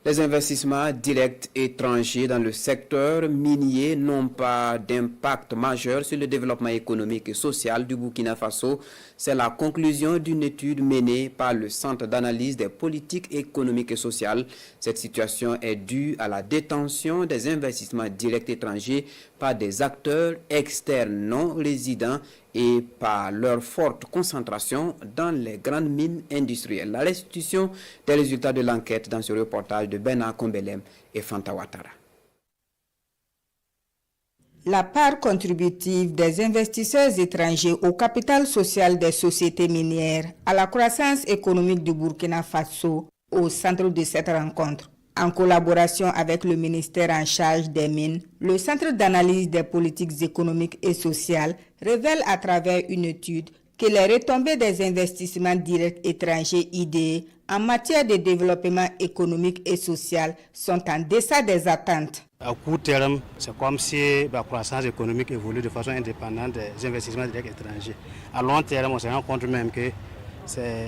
Les investissements directs étrangers dans le secteur minier n'ont pas d'impact majeur sur le développement économique et social du Burkina Faso. C'est la conclusion d'une étude menée par le Centre d'analyse des politiques économiques et sociales. Cette situation est due à la détention des investissements directs étrangers par des acteurs externes non résidents et par leur forte concentration dans les grandes mines industrielles. La restitution des résultats de l'enquête dans ce reportage de Bena Kombelem et Fanta Ouattara. La part contributive des investisseurs étrangers au capital social des sociétés minières, à la croissance économique du Burkina Faso, au centre de cette rencontre. En collaboration avec le ministère en charge des mines, le Centre d'analyse des politiques économiques et sociales révèle à travers une étude que les retombées des investissements directs étrangers IDE en matière de développement économique et social sont en deçà des attentes. À court terme, c'est comme si la croissance économique évolue de façon indépendante des investissements directs étrangers. À long terme, on se rend compte même que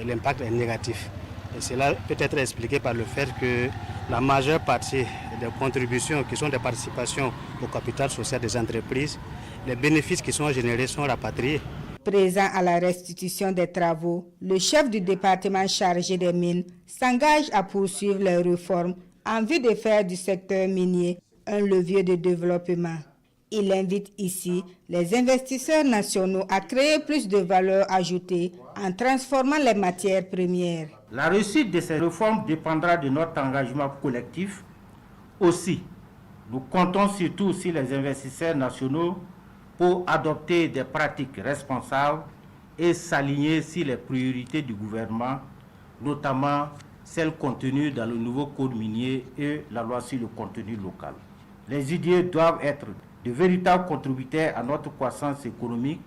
l'impact est négatif. Et cela peut être expliqué par le fait que la majeure partie des contributions qui sont des participations au capital social des entreprises, les bénéfices qui sont générés sont rapatriés. Présent à la restitution des travaux, le chef du département chargé des mines s'engage à poursuivre les réformes en vue de faire du secteur minier un levier de développement. Il invite ici les investisseurs nationaux à créer plus de valeur ajoutée en transformant les matières premières. La réussite de ces réformes dépendra de notre engagement collectif. Aussi, nous comptons surtout sur les investisseurs nationaux pour adopter des pratiques responsables et s'aligner sur les priorités du gouvernement, notamment celles contenues dans le nouveau code minier et la loi sur le contenu local. Les idées doivent être de véritables contributeurs à notre croissance économique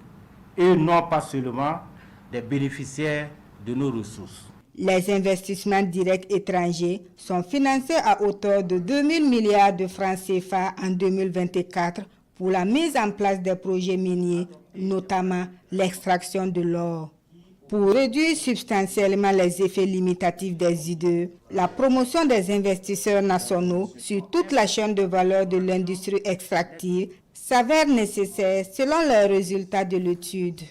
et non pas seulement des bénéficiaires de nos ressources. Les investissements directs étrangers sont financés à hauteur de 2 000 milliards de francs CFA en 2024 pour la mise en place des projets miniers, notamment l'extraction de l'or. Pour réduire substantiellement les effets limitatifs des IDE, la promotion des investisseurs nationaux sur toute la chaîne de valeur de l'industrie extractive s'avère nécessaire selon les résultats de l'étude.